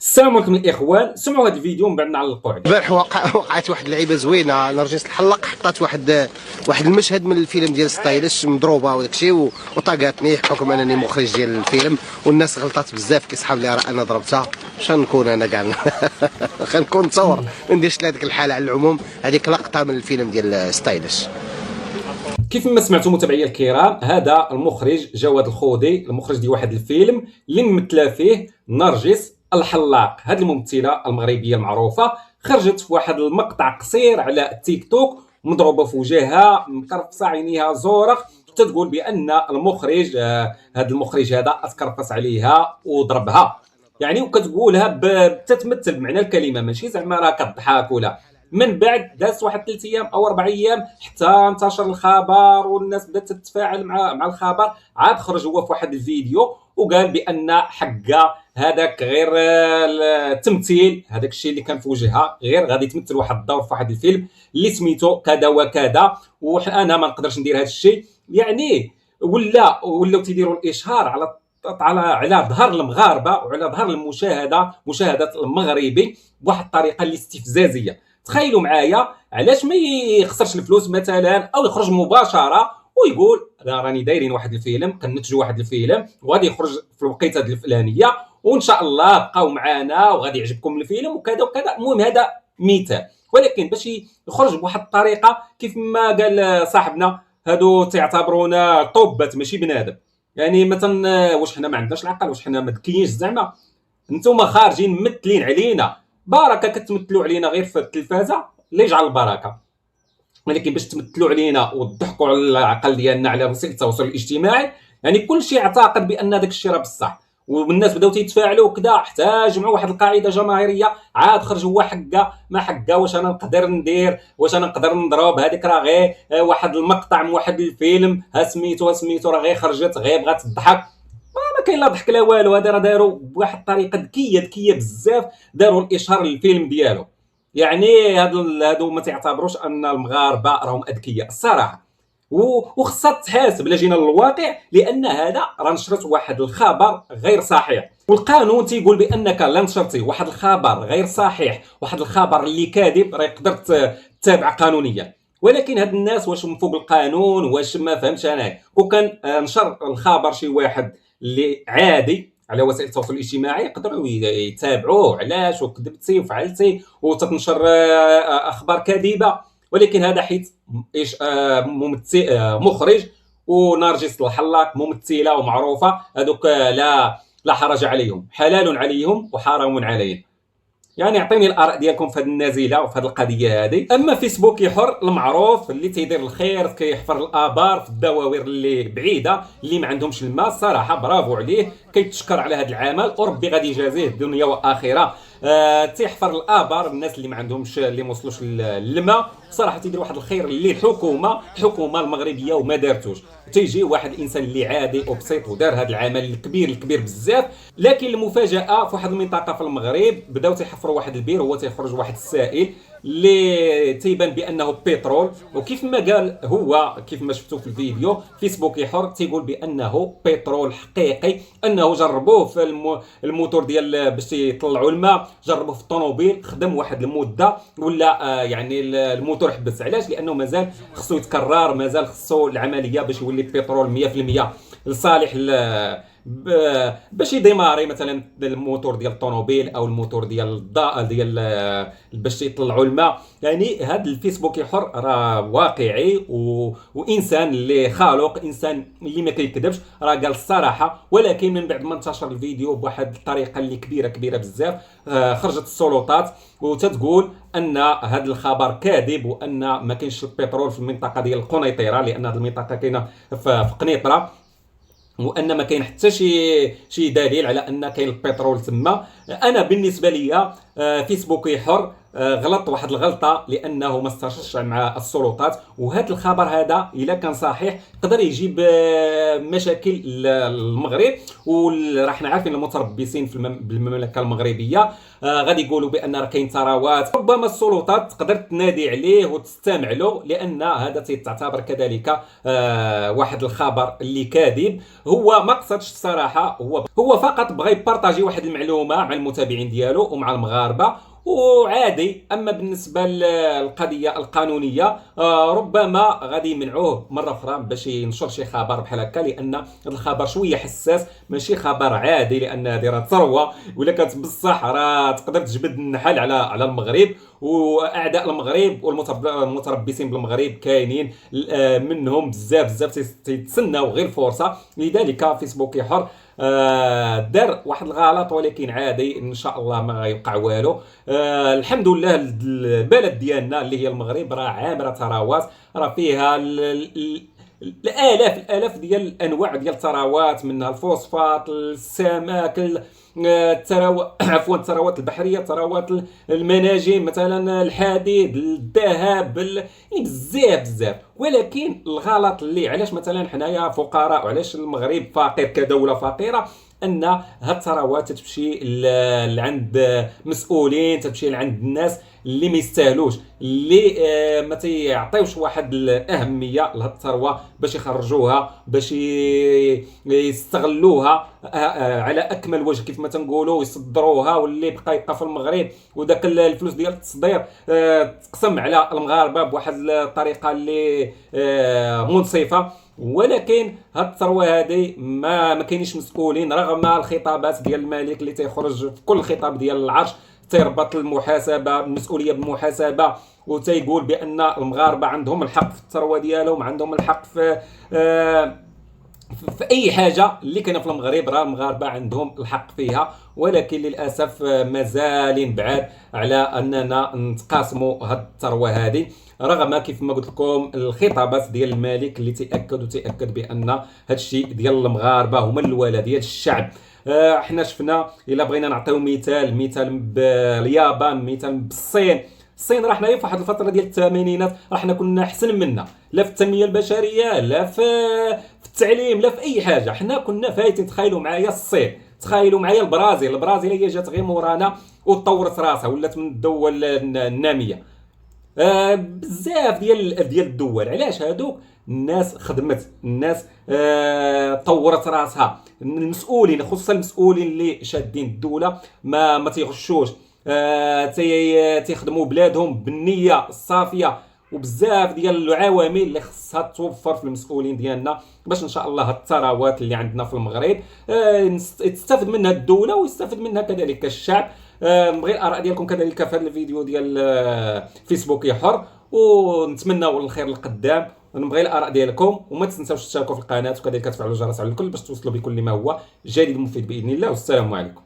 السلام عليكم الاخوان، سمعوا هذا الفيديو من بعد نعلقوا عليه. البارح وقعت واحد اللعيبه زوينه. نرجس الحلاق حطات واحد المشهد من الفيلم ديال ستايلش مضروبه وداك الشيء وطاقاتني بحكم انني مخرج ديال الفيلم، والناس غلطات بزاف كيصحاب لي راه انا ضربتها. شنكون انا كاع غنكون نتصور ما نديرش لهذيك الحاله. على العموم هذيك لقطه من الفيلم ديال ستايلش. كيف ما سمعتوا متابعي الكرام، هذا المخرج جواد الخوضي، المخرج ديال واحد الفيلم اللي ممثله فيه نرجس الحلاق. هذه الممثله المغربيه المعروفه خرجت في واحد المقطع قصير على التيك توك مضروبه في وجهها، مكرفصه عينيها زورق، تتقول بان المخرج هذا المخرج هذا اتكرفص عليها وضربها، يعني وكتقولها تتمثل بمعنى الكلمه، ماشي زعما راه كضحك ولا. من بعد داز واحد 3 ايام او 4 ايام حتى انتشر الخبر والناس بدات تتفاعل مع الخبر. عاد خرج هو في واحد الفيديو وقال بان حقا هذاك غير التمثيل، هذاك الشيء اللي كان في وجهها غير غادي تمثل واحد الدور في واحد الفيلم اللي سميتو كذا وكذا، وانا ما نقدرش ندير هذا الشيء. يعني ولاو تيديروا الاشهار على ظهر المغاربه وعلى ظهر مشاهده المغربي بواحد الطريقه اللي استفزازيه. تخيلوا معايا، علاش ما يخسرش الفلوس مثلا او يخرج مباشره ويقول راني دايرين واحد الفيلم، كنتجوا واحد الفيلم وغادي يخرج في الوقيته الفلانيه وان شاء الله بقاو معنا وغادي يعجبكم الفيلم وكذا وكذا. المهم هذا مثال، ولكن باش يخرج بواحد الطريقه كيف ما قال صاحبنا، هادو تعتبرونا طبات ماشي بنادم. يعني مثلا واش حنا ما عندناش العقل؟ واش حنا ما ذكيينش زعما؟ نتوما خارجين ممثلين علينا بركه، كتمثلوا علينا غير في التلفازه اللي يجعل البركه، ولكن باش تمثلوا علينا وتضحكوا على العقل ديالنا على وسائل التواصل الاجتماعي، يعني كل شيء اعتقد بان داك الشيء راه بصح، والناس بداو تيتفاعلوا وكذا حتى جمعوا واحد القاعده جماهيريه. عاد خرج هو حقه ما حقه، واش انا نقدر ندير، واش انا نقدر نضرب، هذيك راه غير واحد المقطع من واحد الفيلم، ها سميتو راه غير خرجت غير بغات تضحك. ما كاين لا ضحك لا والو، هذا راه داروا بواحد الطريقه ذكيه بزاف، داروا الاشهار للفيلم ديالو. يعني هادو ما تعتبروش ان المغاربه راهم اذكياء الصراحه، وخصها تحاسب. لا جينا للواقع، لان هذا راه نشرت واحد الخبر غير صحيح، والقانون تيقول بانك لا نشرتي واحد الخبر غير صحيح، واحد الخبر اللي كاذب، راه يقدر تتابع قانونيا. ولكن هاد الناس واش من فوق القانون؟ واش ما فهمتش انا. وكان نشر الخبر شي واحد اللي عادي على وسائل التواصل الاجتماعي يقدروا يتابعوه علاش وكذبتي وفعلتي وتتنشر اخبار كاذبه. ولكن هذا حيت ايش ممثل مخرج ونرجس الحلاق ممثله ومعروفه، هذوك لا حرج عليهم، حلال عليهم وحرام عليهم. يعني اعطيني الاراء ديالكم في هذه النازله وفي هذه القضيه هذه. اما فيسبوك يحر المعروف اللي تيدير الخير، كيحفر الابار في الدواوير اللي بعيده اللي ما عندهمش الماء، صراحه برافو عليه، كيتشكر على هذا العمل وربي غادي يجازيه الدنيا واخره. تيحفر الابار الناس اللي ما عندهمش، اللي ما وصلوش للماء، صراحه تيدير واحد الخير اللي الحكومه المغربيه وما دارتوش. تيجي واحد الانسان اللي عادي وبسيط ودار هذا العمل الكبير بزاف. لكن المفاجاه في واحد المنطقه في المغرب بداو تيحفروا واحد البير، هو تيخرج واحد السائل اللي تيبان بانه بترول، وكيف ما قال هو كيف ما شفتوا في الفيديو فيسبوك يحر تيقول بانه بترول حقيقي، انه جربوه في الموتور ديال باش يطلعوا الماء، جربوه في الطوموبيل، خدم واحد المده ولا يعني الموتور حبس. علاش؟ لانه مازال خصو يتكرر، مازال خصو العمليه باش يولي البترول 100% لصالح باش يديماري مثلا الموتور ديال الطوموبيل او الموتور ديال باش يطلعوا الماء. يعني هذا الفيسبوك يحر راه واقعي وانسان اللي خالق، انسان اللي ما كيكذبش، راه قال الصراحه. ولكن من بعد ما انتشر الفيديو بواحد الطريقه اللي كبيره بزاف، خرجت السلطات وتتقول ان هذا الخبر كاذب، وان ما كاينش البترول في المنطقه ديال القنيطره، لان هذه المنطقه كاينه في قنيطره، وان ما كاين حتى شي دليل على ان كاين البترول تما. انا بالنسبه لي فيسبوك يحر غلط واحد الغلطه لانه ما استشارش مع السلطات. وهذا الخبر هذا الا كان صحيح يقدر يجيب مشاكل للمغرب. وراح عارفين المتربصين بالمملكه المغربيه غادي يقولوا بان راه كاين ثروات، ربما السلطات تقدر تنادي عليه وتستمع له، لان هذا تعتبر كذلك واحد الخبر اللي كاذب. هو ما قصدش الصراحه، هو فقط بغى يبارطاجي واحد المعلومه مع المتابعين ديالو ومع المغاربه وعادي. اما بالنسبه للقضيه القانونيه ربما غادي يمنعوه مره اخرى باش ينشر شي خبر بحال هكا، لان هذا الخبر شويه حساس، ماشي خبر عادي، لان هذه راه ثروه ولا كانت بصح راه تقدر تجبد النحل على المغرب. واعداء المغرب والمتربصين بالمغرب كاينين منهم بزاف تيتسناو غير فرصه. لذلك فيسبوك حر دار واحد الغلط، ولكن عادي ان شاء الله ما غيوقع والو. الحمد لله البلد ديالنا اللي هي المغرب راه عامره ثروات، راه فيها الالاف ديال الانواع ديال الثروات، منها الفوسفات، السمك، الثروات البحريه، الثروات المناجم مثلا، الحديد، الذهب، يعني بزاف. ولكن الغلط اللي علاش مثلا حنايا فقراء وعلاش المغرب فقير كدوله فقيره، ان هاد الثروات تمشي لعند مسؤولين، تمشي لعند الناس اللي ما يستاهلوش، اللي ما تيعطيوش واحد الاهميه لهاد الثروه باش يخرجوها، باش يستغلوها على اكمل وجه كيف ما تنقولوا، يصدروها، واللي بقى يبقى في المغرب وداك الفلوس ديال التصدير تقسم على المغاربه بواحد الطريقه اللي منصفه. ولكن هاد الثروه هذه ما كاينيش مسؤولين، رغم الخطابات ديال الملك اللي تيخرج في كل خطاب ديال العرش تيربط المحاسبه المسؤوليه بالمحاسبه، وتيقول بان المغاربه عندهم الحق في الثروه ديالهم، عندهم الحق في اي حاجه اللي كاينه في المغرب راه المغاربه عندهم الحق فيها. ولكن للاسف مازال بعاد على اننا نتقاسموا هاد الثروه هذه، رغم كيف ما قلت لكم الخطابات ديال الملك اللي تاكد بان هاد الشيء ديال المغاربه هما الولا ديال الشعب. احنا شفنا الا بغينا نعطيو مثال باليابان، مثال الصين راه حنايا في واحد الفتره ديال الثمانينات راه حنا كنا احسن منا، لا في التنميه البشريه، لا في التعليم، لا في اي حاجه، حنا كنا فايتين. تخيلوا معايا الصين، تخيلوا معايا البرازيل هي جات غير مورانا وطورت راسها ولات من الدول الناميه. بزاف ديال الدول، علاش هادوك الناس خدمت، الناس طورت راسها، المسؤولين خصوصا المسؤولين اللي شادين الدوله ما تيغشوش، تيخدموا بلادهم بالنيه الصافيه. وبزاف ديال العوامل اللي خصها توفر في المسؤولين ديالنا باش ان شاء الله الثروات اللي عندنا في المغرب تستفد منها الدوله ويستفد منها كذلك الشعب. نبغي الاراء ديالكم كذلك في هذا الفيديو ديال فيسبوك حر، ونتمنوا الخير للقدام. نبغي الاراء ديالكم، وما تنساوش تشتركوا في القناه وكذلك تفعلوا الجرس على الكل باش توصلوا بكل ما هو جديد مفيد باذن الله. والسلام عليكم.